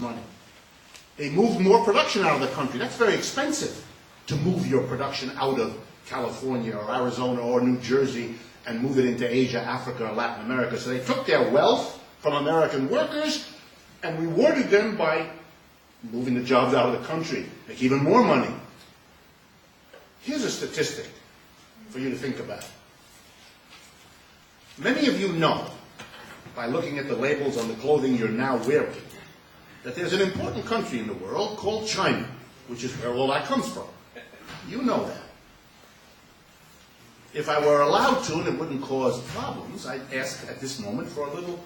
money. They moved more production out of the country. That's very expensive to move your production out of California or Arizona or New Jersey and move it into Asia, Africa, or Latin America. So they took their wealth from American workers and rewarded them by moving the jobs out of the country, make even more money. Here's a statistic for you to think about. Many of you know, by looking at the labels on the clothing you're now wearing, that there's an important country in the world called China, which is where all that comes from. You know that. If I were allowed to, and it wouldn't cause problems, I'd ask at this moment for a little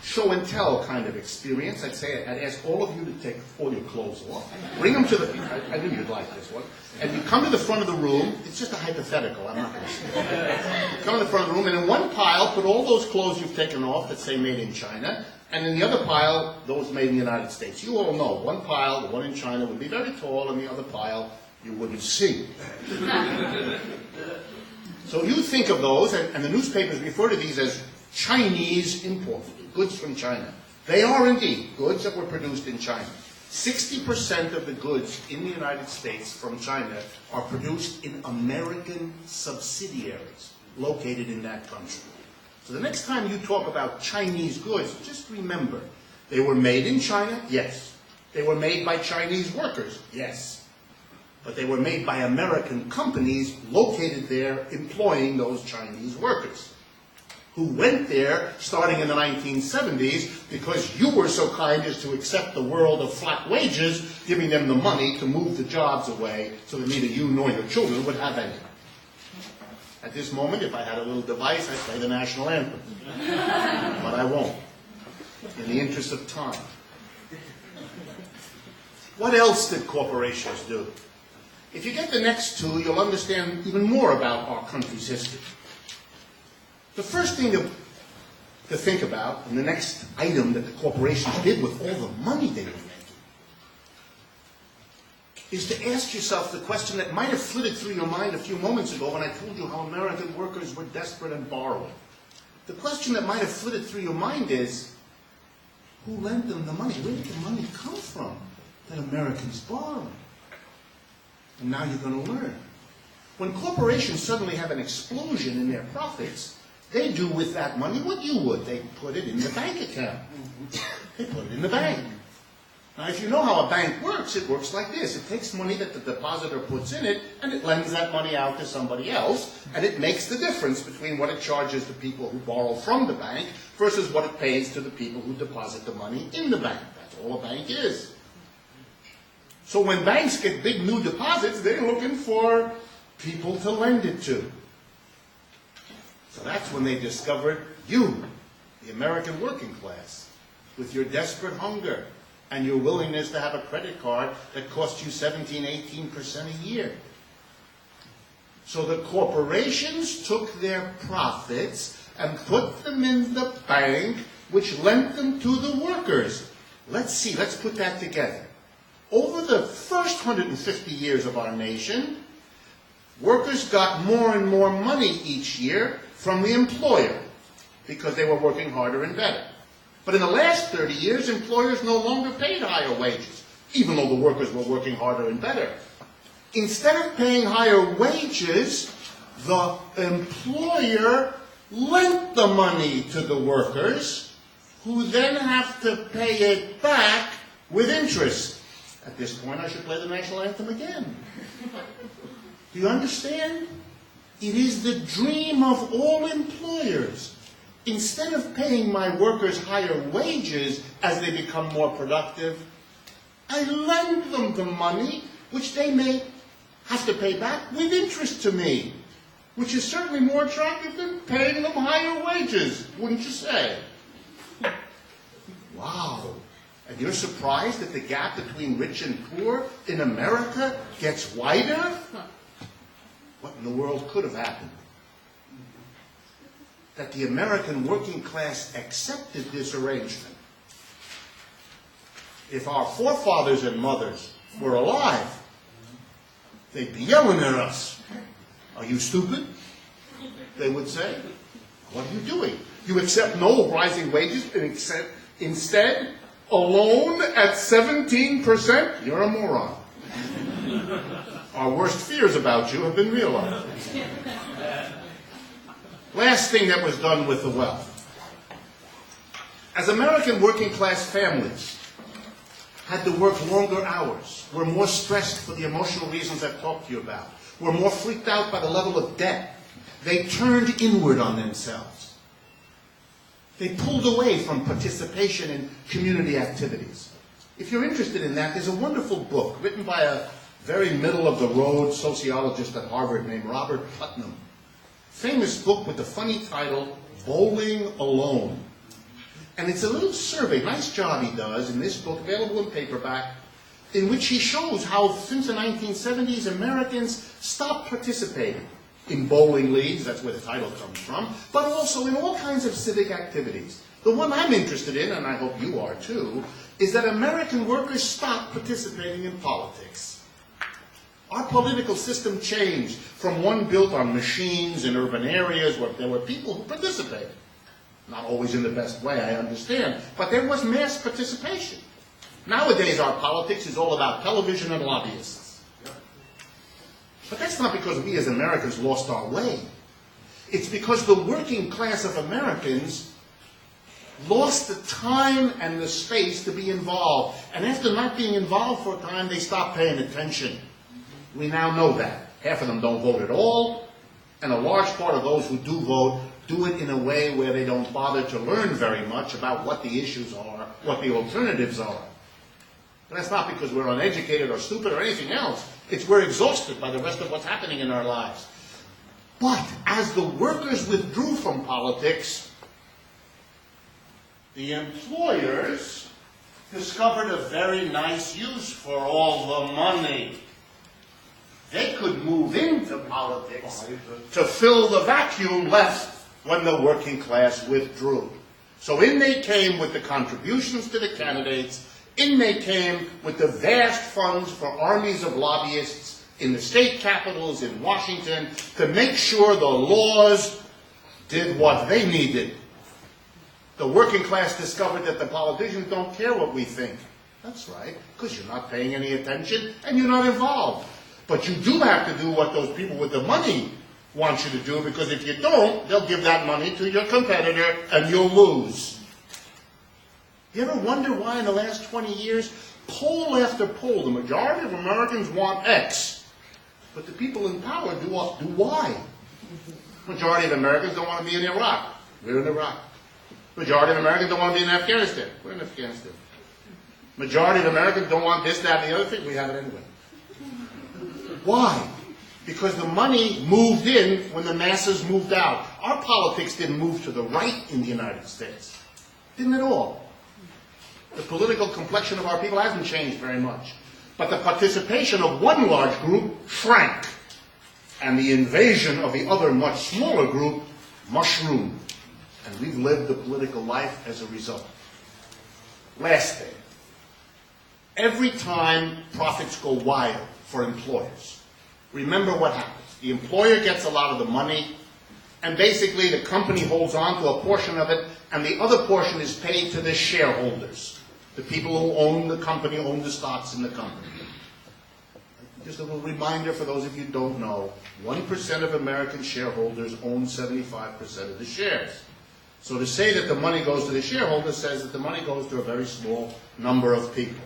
show and tell kind of experience. I'd ask all of you to take all your clothes off, bring them to the, I knew you'd like this one, and you come to the front of the room. It's just a hypothetical, I'm not going to say it. You come to the front of the room, and in one pile, put all those clothes you've taken off that say made in China, and in the other pile, those made in the United States. You all know, one pile, the one in China, would be very tall, and the other pile, you wouldn't see. So you think of those, and the newspapers refer to these as Chinese import, goods from China. They are indeed goods that were produced in China. 60% of the goods in the United States from China are produced in American subsidiaries located in that country. So the next time you talk about Chinese goods, just remember, they were made in China, yes. They were made by Chinese workers, yes. But they were made by American companies located there employing those Chinese workers, who went there starting in the 1970s because you were so kind as to accept the world of flat wages, giving them the money to move the jobs away so that neither you nor your children would have any. At this moment, if I had a little device, I'd play the national anthem. But I won't, in the interest of time. What else did corporations do? If you get the next two, you'll understand even more about our country's history. The first thing to think about, and the next item that the corporations did with all the money they were making, is to ask yourself the question that might have flitted through your mind a few moments ago when I told you how American workers were desperate and borrowing. The question that might have flitted through your mind is, who lent them the money? Where did the money come from that Americans borrowed? And now you're going to learn. When corporations suddenly have an explosion in their profits, they do with that money what you would. They put it in the bank account. They put it in the bank. Now, if you know how a bank works, it works like this. It takes money that the depositor puts in it, and it lends that money out to somebody else, and it makes the difference between what it charges the people who borrow from the bank versus what it pays to the people who deposit the money in the bank. That's all a bank is. So when banks get big new deposits, they're looking for people to lend it to. So that's when they discovered you, the American working class, with your desperate hunger and your willingness to have a credit card that costs you 17, 18% a year. So the corporations took their profits and put them in the bank, which lent them to the workers. Let's put that together. Over the first 150 years of our nation, workers got more and more money each year from the employer because they were working harder and better. But in the last 30 years, employers no longer paid higher wages, even though the workers were working harder and better. Instead of paying higher wages, the employer lent the money to the workers, who then have to pay it back with interest. At this point, I should play the national anthem again. Do you understand? It is the dream of all employers. Instead of paying my workers higher wages as they become more productive, I lend them the money which they may have to pay back with interest to me, which is certainly more attractive than paying them higher wages, wouldn't you say? Wow. And you're surprised that the gap between rich and poor in America gets wider? What in the world could have happened? That the American working class accepted this arrangement. If our forefathers and mothers were alive, they'd be yelling at us. Are you stupid? They would say. What are you doing? You accept no rising wages and instead Alone at 17%? You're a moron. Our worst fears about you have been realized. Last thing that was done with the wealth. As American working class families had to work longer hours, were more stressed for the emotional reasons I've talked to you about, were more freaked out by the level of debt, they turned inward on themselves. They pulled away from participation in community activities. If you're interested in that, there's a wonderful book written by a very middle-of-the-road sociologist at Harvard named Robert Putnam. Famous book with the funny title, Bowling Alone. And it's a little survey, nice job he does in this book, available in paperback, in which he shows how since the 1970s, Americans stopped participating in bowling leagues, that's where the title comes from, but also in all kinds of civic activities. The one I'm interested in, and I hope you are too, is that American workers stopped participating in politics. Our political system changed from one built on machines in urban areas where there were people who participated. Not always in the best way, I understand, but there was mass participation. Nowadays, our politics is all about television and lobbyists. But that's not because we as Americans lost our way. It's because the working class of Americans lost the time and the space to be involved. And after not being involved for a time, they stopped paying attention. We now know that. Half of them don't vote at all, and a large part of those who do vote do it in a way where they don't bother to learn very much about what the issues are, what the alternatives are. But that's not because we're uneducated or stupid or anything else. It's we're exhausted by the rest of what's happening in our lives. But as the workers withdrew from politics, the employers discovered a very nice use for all the money. They could move into politics to fill the vacuum left when the working class withdrew. So in they came with the contributions to the candidates, in they came with the vast funds for armies of lobbyists in the state capitals in Washington to make sure the laws did what they needed. The working class discovered that the politicians don't care what we think. That's right, because you're not paying any attention and you're not involved. But you do have to do what those people with the money want you to do, because if you don't, they'll give that money to your competitor and you'll lose. You ever wonder why in the last 20 years, poll after poll, the majority of Americans want X, but the people in power do Y? Majority of Americans don't want to be in Iraq. We're in Iraq. Majority of Americans don't want to be in Afghanistan. We're in Afghanistan. Majority of Americans don't want this, that, and the other thing. We have it anyway. Why? Because the money moved in when the masses moved out. Our politics didn't move to the right in the United States. Didn't at all. The political complexion of our people hasn't changed very much. But the participation of one large group shrank, and the invasion of the other much smaller group mushroomed. And we've lived the political life as a result. Last thing. Every time profits go wild for employers, remember what happens. The employer gets a lot of the money, and basically the company holds on to a portion of it, and the other portion is paid to the shareholders. The people who own the company, own the stocks in the company. Just a little reminder for those of you who don't know, 1% of American shareholders own 75% of the shares. So to say that the money goes to the shareholders says that the money goes to a very small number of people.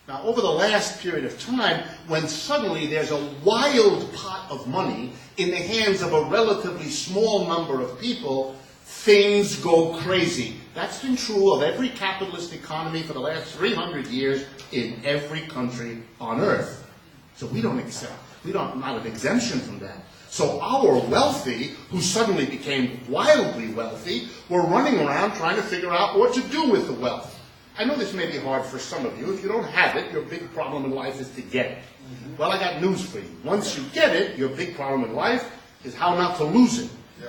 Now, over the last period of time, when suddenly there's a wild pot of money in the hands of a relatively small number of people, things go crazy. That's been true of every capitalist economy for the last 300 years in every country on earth. So we don't accept, not an exemption from that. So our wealthy, who suddenly became wildly wealthy, were running around trying to figure out what to do with the wealth. I know this may be hard for some of you. If you don't have it, your big problem in life is to get it. Well, I got news for you. Once you get it, your big problem in life is how not to lose it. Yeah.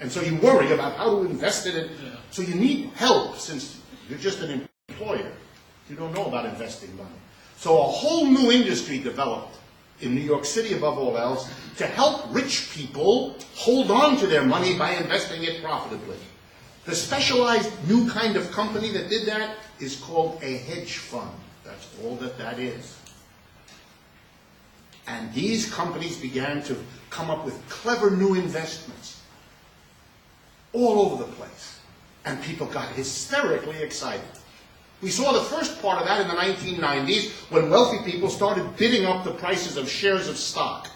And so you worry about how to invest in it. Yeah. So you need help, since you're just an employer. You don't know about investing money. So a whole new industry developed in New York City, above all else, to help rich people hold on to their money by investing it profitably. The specialized new kind of company that did that is called a hedge fund. That's all that that is. And these companies began to come up with clever new investments all over the place. And people got hysterically excited. We saw the first part of that in the 1990s when wealthy people started bidding up the prices of shares of stock.